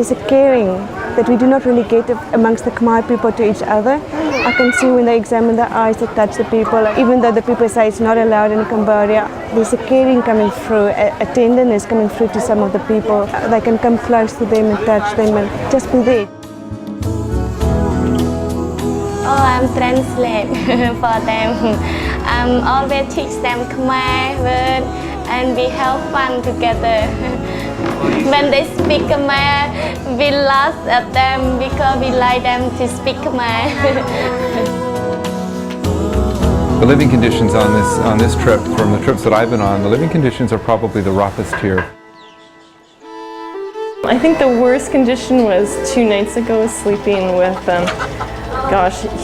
There's a caring that we do not really get amongst the Khmer people to each other. I can see when they examine the eyes, they touch the people, even though the people say it's not allowed in Cambodia, there's a caring coming through, a tenderness coming through to some of the people. They can come close to them and touch them and just be there. Oh, I'm translate for them. I'm always teach them Khmer word and we have fun together. When they speak Khmer, we laugh at them because we like them to speak Khmer. The living conditions on this trip, from the trips that I've been on, the living conditions are probably the roughest here. I think the worst condition was 2 nights ago, sleeping with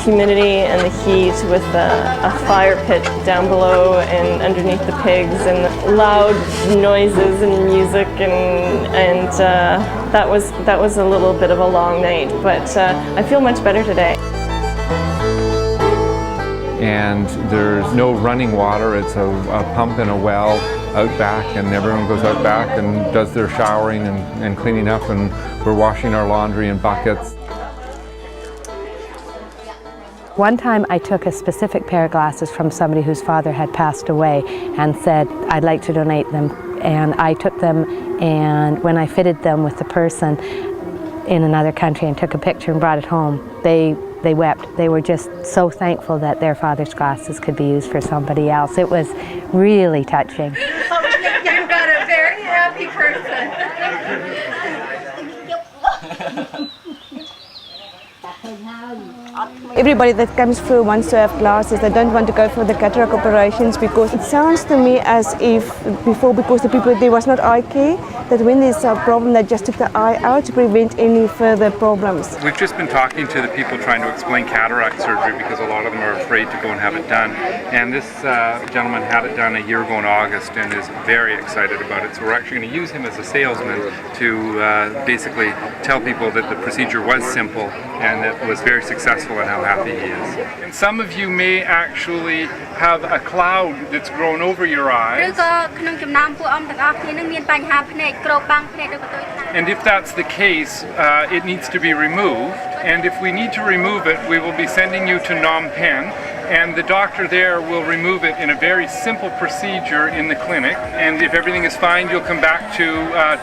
humidity and the heat with a fire pit down below and underneath the pigs and loud noises and music and that was a little bit of a long night, but I feel much better today. And there's no running water, it's a pump and a well out back, and everyone goes out back and does their showering and cleaning up, and we're washing our laundry in buckets. One time I took a specific pair of glasses from somebody whose father had passed away and said, I'd like to donate them. And I took them, and when I fitted them with the person in another country and took a picture and brought it home, they wept. They were just so thankful that their father's glasses could be used for somebody else. It was really touching. You've got a very happy person. Everybody that comes through wants to have glasses. They don't want to go for the cataract operations because it sounds to me as if before, because the people there was not eye care, that when there's a problem they just took the eye out to prevent any further problems. We've just been talking to the people trying to explain cataract surgery because a lot of them are afraid to go and have it done. And this gentleman had it done a year ago in August and is very excited about it. So we're actually going to use him as a salesman to basically tell people that the procedure was simple and that it was very successful and how happy he is. And some of you may actually have a cloud that's grown over your eyes. And if that's the case, it needs to be removed. And if we need to remove it, we will be sending you to Phnom Penh. And the doctor there will remove it in a very simple procedure in the clinic. And if everything is fine, you'll come back to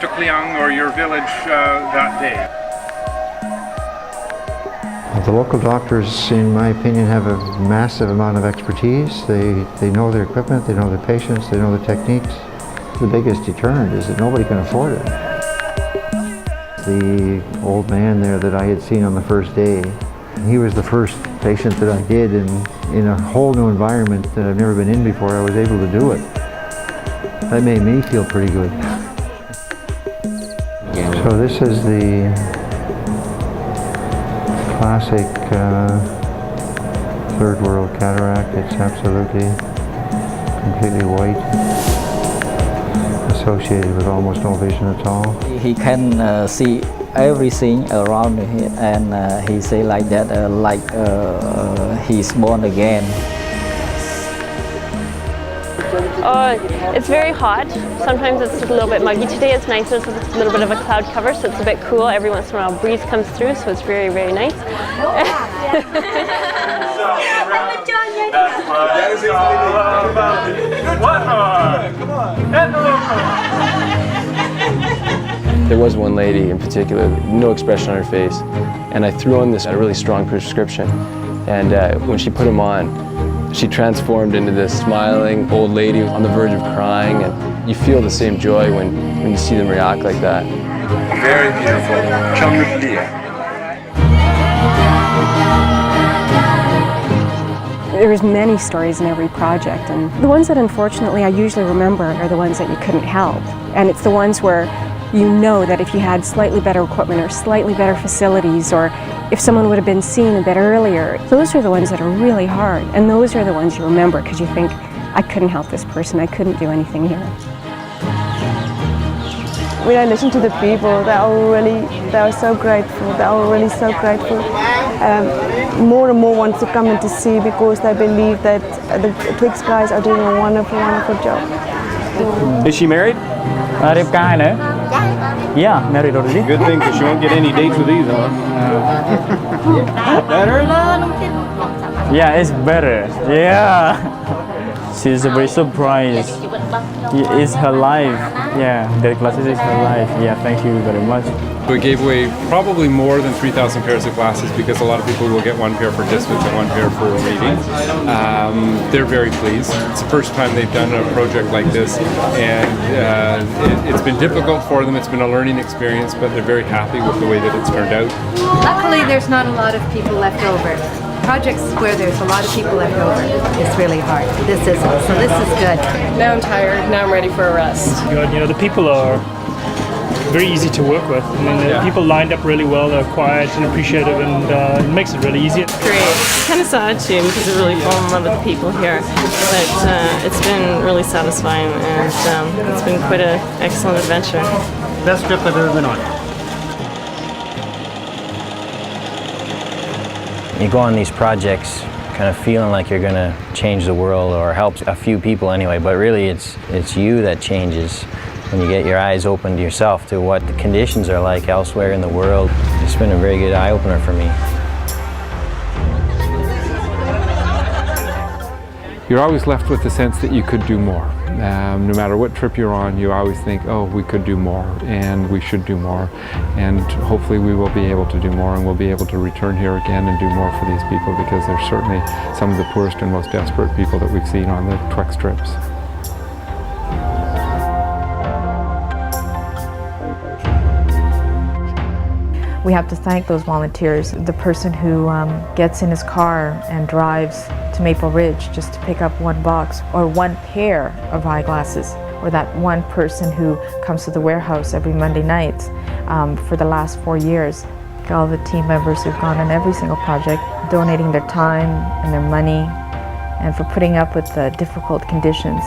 TWECS or your village that day. The local doctors, in my opinion, have a massive amount of expertise. They know their equipment, they know their patients, they know the techniques. The biggest deterrent is that nobody can afford it. The old man there that I had seen on the first day, he was the first patient that I did in a whole new environment that I've never been in before. I was able to do it. That made me feel pretty good. So this is the classic third world cataract. It's absolutely completely white, associated with almost no vision at all. He can see everything around him, and he say like that, he's born again. It's very hot. Sometimes it's a little bit muggy. Today it's nice. There's a little bit of a cloud cover, so it's a bit cool. Every once in a while a breeze comes through, so it's very, very nice. There was one lady in particular, no expression on her face, and I threw on this really strong prescription, and when she put them on, she transformed into this smiling old lady on the verge of crying, and you feel the same joy when you see them react like that. Very beautiful. There's many stories in every project, and the ones that unfortunately I usually remember are the ones that you couldn't help. And it's the ones where you know that if you had slightly better equipment or slightly better facilities, or if someone would have been seen a bit earlier, those are the ones that are really hard, and those are the ones you remember because you think, I couldn't help this person, I couldn't do anything here. When I listen to the people, they are so grateful, they are really so grateful. More and more want to come and to see because they believe that the TWECS guys are doing a wonderful, wonderful job. Is she married? Yeah, married already. Good thing, because you won't get any dates with these on. Better? Yeah, it's better. Yeah. She's very surprised. It's her life. Yeah, the glasses is her life. Yeah, thank you very much. We gave away probably more than 3,000 pairs of glasses because a lot of people will get one pair for distance and one pair for reading. They're very pleased. It's the first time they've done a project like this, and it's been difficult for them. It's been a learning experience, but they're very happy with the way that it's turned out. Luckily, there's not a lot of people left over. Projects where there's a lot of people left over, it's really hard. This isn't, so this is good. Now I'm tired, now I'm ready for a rest. Good, you know, the people are very easy to work with. I mean, the people lined up really well, they're quiet and appreciative, and it makes it really easy. Great. It's kind of sad too because I really fall in love with the people here, but it's been really satisfying, and it's been quite an excellent adventure. Best trip I've ever been on. You go on these projects kind of feeling like you're going to change the world or help a few people anyway, but really it's you that changes when you get your eyes open to yourself, to what the conditions are like elsewhere in the world. It's been a very good eye-opener for me. You're always left with the sense that you could do more. No matter what trip you're on, you always think, oh, we could do more, and we should do more, and hopefully we will be able to do more, and we'll be able to return here again and do more for these people, because they're certainly some of the poorest and most desperate people that we've seen on the TWECS trips. We have to thank those volunteers. The person who gets in his car and drives to Maple Ridge just to pick up one box or one pair of eyeglasses, or that one person who comes to the warehouse every Monday night for the last 4 years. All the team members who've gone on every single project, donating their time and their money, and for putting up with the difficult conditions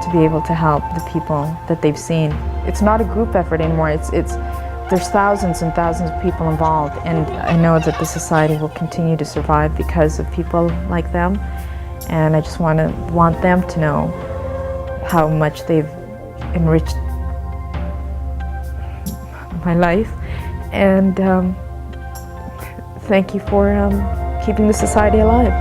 to be able to help the people that they've seen. It's not a group effort anymore. There's thousands and thousands of people involved, and I know that the society will continue to survive because of people like them, and I just want them to know how much they've enriched my life, and thank you for keeping the society alive.